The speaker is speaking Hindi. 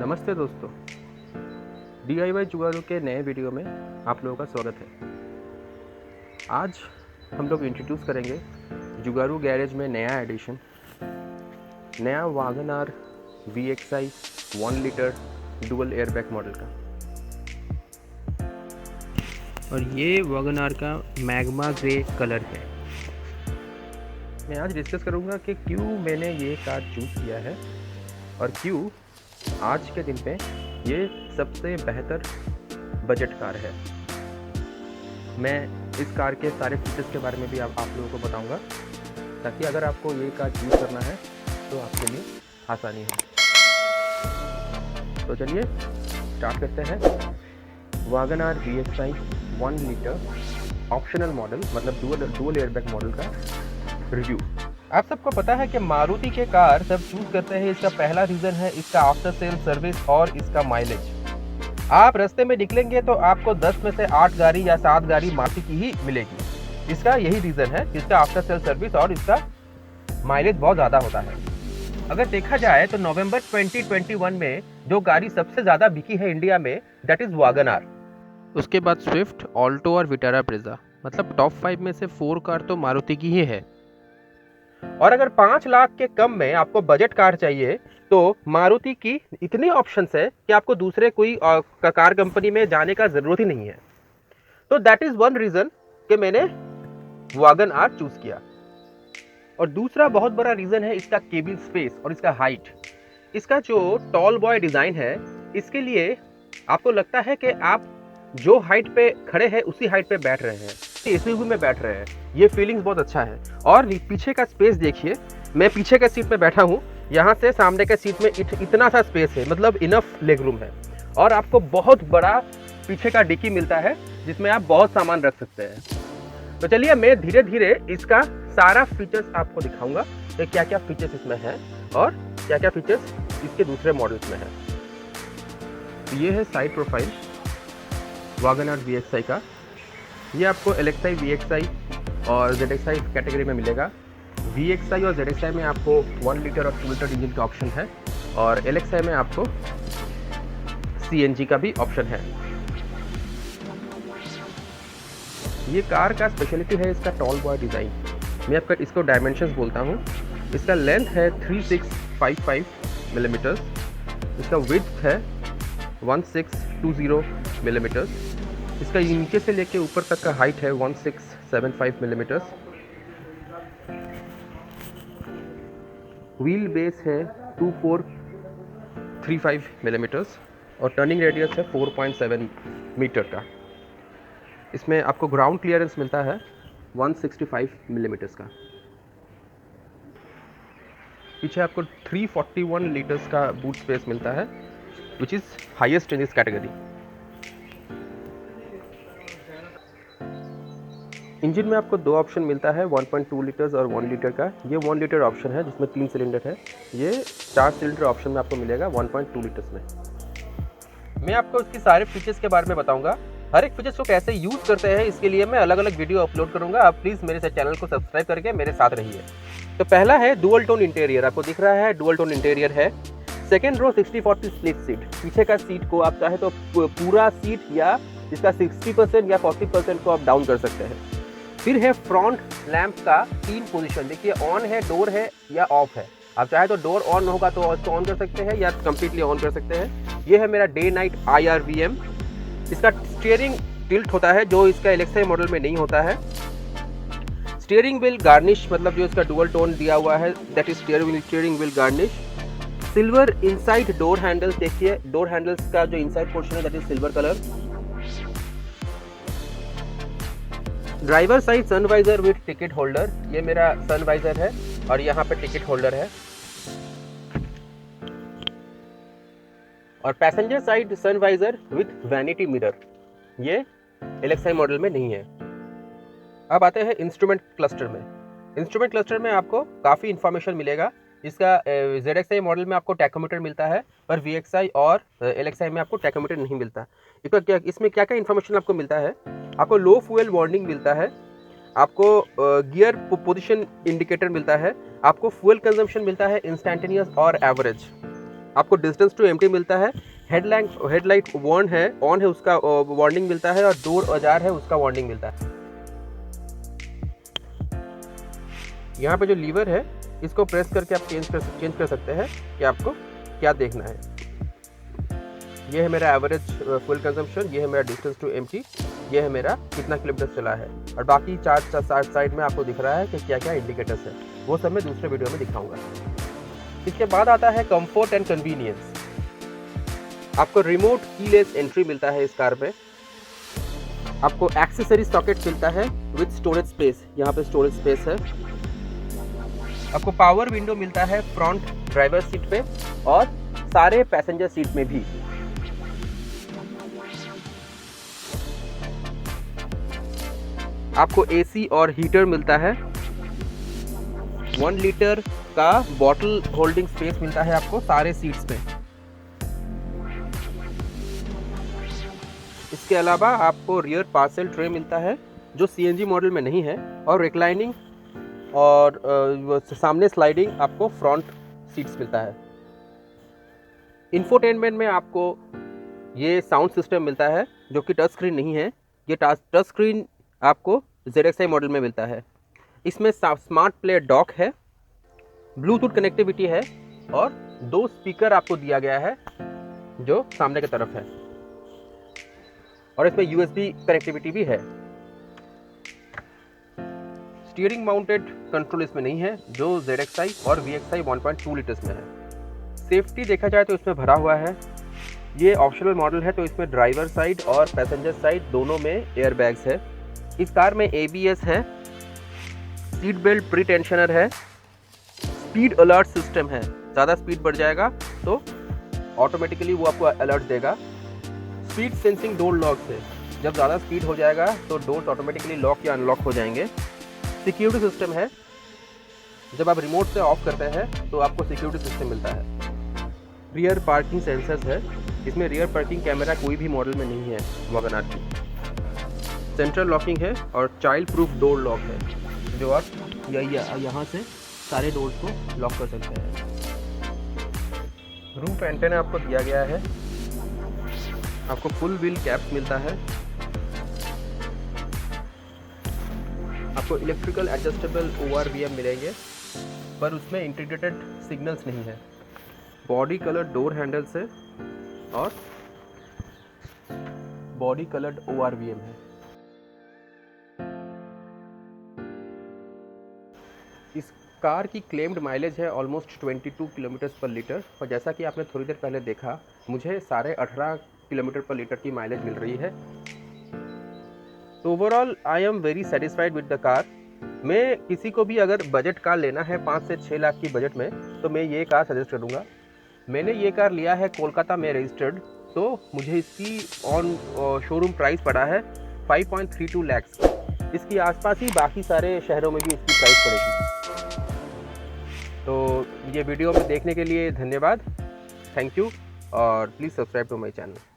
नमस्ते दोस्तों, DIY जुगाड़ू के नए वीडियो में आप लोगों का स्वागत है। आज हम लोग इंट्रोड्यूस करेंगे जुगाड़ू गैरेज में नया एडिशन, नया Wagon R VXI 1 litre dual airbag model का। और ये वैगन आर का मैग्मा ग्रे कलर है। मैं आज डिस्कस करूँगा कि क्यों मैंने ये कार चूज़ किया है और क्यों आज के दिन पे ये सबसे बेहतर बजट कार है। मैं इस कार के सारे फीचर्स के बारे में भी आप लोगों को बताऊंगा, ताकि अगर आपको ये कार चूज़ करना है तो आपके लिए आसानी हो। तो चलिए स्टार्ट करते हैं। Wagon R VXI 1 litre optional model, मतलब डुअल एयरबैग मॉडल का रिव्यू। आप सबको पता है कि मारुति के कार सब चूज करते हैं, इसका पहला रीज़न है इसका आफ्टर सेल सर्विस और इसका माइलेज। आप रास्ते में निकलेंगे तो आपको 10 में से 8 गाड़ी या 7 गाड़ी मारुति की ही मिलेगी। इसका यही रीज़न है, इसका आफ्टर सेल सर्विस और इसका माइलेज बहुत ज़्यादा होता है। अगर देखा जाए तो नवंबर 2021 में जो गाड़ी सबसे ज़्यादा बिकी है इंडिया में, दैट इज़ वैगन आर। उसके बाद स्विफ्ट, ऑल्टो और विटारा ब्रेजा, मतलब टॉप 5 में से 4 कार तो मारुति की ही है। और अगर 5 लाख के कम में आपको बजट कार चाहिए तो मारुति की इतनी ऑप्शंस है कि आपको दूसरे कोई कार कंपनी में जाने का जरूरत ही नहीं है। तो दैट इज वन रीजन कि मैंने वैगन आर चूज किया। और दूसरा बहुत बड़ा रीजन है इसका केबिन स्पेस और इसका हाइट। इसका जो टॉल बॉय डिजाइन है, इसके लिए आपको लगता है कि आप जो हाइट पे खड़े हैं उसी हाइट पे बैठ रहे हैं, एसयूवी में बैठ रहे हैं। ये फीलिंग्स बहुत अच्छा है। और पीछे का स्पेस देखिए, मैं पीछे के सीट पे बैठा हूँ, यहाँ से सामने के सीट में इतना सा स्पेस है, मतलब इनफ लेग रूम है। और आपको बहुत बड़ा पीछे का डिक्की मिलता है जिसमें आप बहुत सामान रख सकते हैं। तो चलिए मैं धीरे धीरे इसका सारा फीचर्स आपको दिखाऊंगा कि क्या क्या फीचर्स इसमें है और क्या क्या फीचर्स इसके दूसरे मॉडल्स में है। ये है side profile Wagon R VXI का। ये आपको LXI, VXI और ZXI कैटेगरी में मिलेगा। VXI और ZXI में आपको 1 लीटर और 2 लीटर इंजन का ऑप्शन है, और LXI में आपको CNG का भी ऑप्शन है। ये कार का स्पेशलिटी है इसका टॉल बॉय डिज़ाइन। मैं आपका इसको डायमेंशंस बोलता हूँ। इसका लेंथ है 3655 मिलीमीटर्स, इसका विड्थ है 1620 मिलीमीटर्स, इसका नीचे से लेके ऊपर तक का हाइट है 1675 मिलीमीटर्स, व्हील बेस है 2435 मिलीमीटर्स और टर्निंग रेडियस है 4.7 मीटर का। इसमें आपको ग्राउंड क्लियरेंस मिलता है 165 मिलीमीटर्स का। पीछे आपको 341 लीटर्स का बूट स्पेस मिलता है, which is highest in this category. Engine में आपको 2 ऑप्शन मिलता है, 1.2 लीटर्स और 1 लीटर का। ये 1 लीटर ऑप्शन है जिसमें 3 सिलेंडर है। ये 4 सिलेंडर ऑप्शन में आपको मिलेगा 1.2 लीटर्स में। मैं आपको इसके सारे फीचर्स के बारे में बताऊंगा। हर एक फीचर्स को कैसे यूज़ करते हैं इसके लिए मैं अलग अलग वीडियो अपलोड करूंगा। आप प्लीज़ मेरे चैनल को सब्सक्राइब करके मेरे साथ रहिए। तो पहला है डुअल टोन इंटीरियर। आपको दिख रहा है डुअल टोन इंटीरियर है। Second row 60-40 split seat. पीछे का सीट को आप चाहे तो पूरा सीट या इसका 60% या 40% को आप डाउन कर सकते हैं। फिर है फ्रंट लैंप का 3 पोजीशन। देखिए, ऑन है, डोर है या ऑफ है। आप चाहे तो डोर ऑन होगा तो इसको ऑन कर सकते हैं या कंप्लीटली ऑन कर सकते हैं। ये है मेरा डे नाइट IRVM। इसका स्टीयरिंग टिल्ट होता है जो इसका LXI मॉडल में नहीं होता है। स्टीयरिंग व्हील गार्निश, मतलब जो इसका डुअल टोन दिया हुआ है, that is steering wheel garnish. Silver inside door handles. देखिए, डोर हैंडल्स का जो इनसाइड पोर्शन है that is silver colour. Driver side sun visor with ticket holder. ये मेरा सनवाइजर है और यहाँ पे टिकट होल्डर है। और passenger side sun visor with vanity mirror. ये LXI मॉडल में नहीं है। अब आते हैं इंस्ट्रूमेंट क्लस्टर में। इंस्ट्रूमेंट क्लस्टर में आपको काफ़ी इन्फॉर्मेशन मिलेगा। इसका ZXI मॉडल में आपको टैकोमीटर मिलता है, पर VXI और LXI में आपको टैकोमीटर नहीं मिलता। इसमें क्या क्या इन्फॉर्मेशन आपको मिलता है? आपको लो फ्यूल वार्निंग मिलता है, आपको गियर पोजीशन इंडिकेटर मिलता है, आपको फ्यूल कंजम्पशन मिलता है इंस्टेंटेनियस और एवरेज, आपको डिस्टेंस टू एम्प्टी मिलता है, हेडलाइट ऑन है उसका वार्निंग मिलता है, और डोर अजार है उसका वार्निंग मिलता है। यहाँ पे जो लीवर है इसको प्रेस करके आप चेंज कर सकते हैं कि आपको क्या देखना है। ये है मेरा एवरेज फ्यूल कंजम्पशन, ये है मेरा डिस्टेंस टू एम्प्टी, ये है मेरा कितना किलोमीटर चला है, और बाकी चार साइड में आपको दिख रहा है कि क्या क्या इंडिकेटर्स है, वो सब मैं दूसरे वीडियो में दिखाऊंगा। इसके बाद आता है कंफर्ट एंड कन्वीनियंस। आपको रिमोट कीलेस एंट्री मिलता है इस कार में। आपको एक्सेसरी सॉकेट मिलता है विद स्टोरेज स्पेस, यहाँ पे स्टोरेज स्पेस है। आपको पावर विंडो मिलता है फ्रंट ड्राइवर सीट पे और सारे पैसेंजर सीट में भी। आपको एसी और हीटर मिलता है। 1 लीटर का बॉटल होल्डिंग स्पेस मिलता है आपको सारे सीट्स में। इसके अलावा आपको रियर पार्सल ट्रे मिलता है जो सीएनजी मॉडल में नहीं है, और रिक्लाइनिंग और सामने स्लाइडिंग आपको फ्रंट सीट्स मिलता है। इंफोटेनमेंट में आपको ये साउंड सिस्टम मिलता है जो कि टच स्क्रीन नहीं है। ये टच स्क्रीन आपको ZXi मॉडल में मिलता है। इसमें स्मार्ट प्ले डॉक है, ब्लूटूथ कनेक्टिविटी है, और 2 स्पीकर आपको दिया गया है जो सामने की तरफ है, और इसमें USB कनेक्टिविटी भी है। स्टीयरिंग माउंटेड कंट्रोल इसमें नहीं है जो ZXi और VXi 1.2 लीटर्स में है। सेफ्टी देखा जाए तो इसमें भरा हुआ है। ये ऑप्शनल मॉडल है तो इसमें ड्राइवर साइड और पैसेंजर साइड दोनों में एयर बैग्स है। इस कार में ABS है, सीट बेल्ट प्री टेंशनर है, स्पीड अलर्ट सिस्टम है। ज़्यादा स्पीड बढ़ जाएगा तो ऑटोमेटिकली वो आपको अलर्ट देगा। स्पीड सेंसिंग डोर लॉक है, जब ज़्यादा स्पीड हो जाएगा तो डोर्स ऑटोमेटिकली लॉक या अनलॉक हो जाएंगे। सिक्योरिटी सिस्टम है, जब आप रिमोट से ऑफ करते हैं तो आपको सिक्योरिटी सिस्टम मिलता है। रियर पार्किंग सेंसर्स है, इसमें रियर पार्किंग कैमरा कोई भी मॉडल में नहीं है वैगन आर की। सेंट्रल लॉकिंग है और चाइल्ड प्रूफ डोर लॉक है, जो आप यहाँ से सारे डोर्स को लॉक कर सकते हैं। रूफ एंटेना आपको दिया गया है। आपको फुल व्हील कैप मिलता है। आपको इलेक्ट्रिकल एडजस्टेबल ORVM मिलेंगे, पर उसमें इंटीग्रेटेड सिग्नल्स नहीं है। बॉडी कलर डोर हैंडल्स है और बॉडी कलर्ड ORVM है। इस कार की क्लेम्ड माइलेज है ऑलमोस्ट 22 किलोमीटर पर लीटर, और जैसा कि आपने थोड़ी देर पहले देखा मुझे 18.5 किलोमीटर पर लीटर की माइलेज मिल रही है। तो overall I am very satisfied with the car. मैं किसी को भी अगर बजट कार लेना है 5 से 6 लाख की बजट में, तो मैं ये कार सजेस्ट करूँगा। मैंने ये कार लिया है कोलकाता में रजिस्टर्ड, तो मुझे इसकी ऑन शोरूम प्राइस पड़ा है 5.32 लैक्स। इसकी आसपास ही बाकी सारे शहरों में भी इसकी प्राइस पड़ेगी। तो ये वीडियो में देखने के लिए धन्यवाद, थैंक यू, और please subscribe to my channel.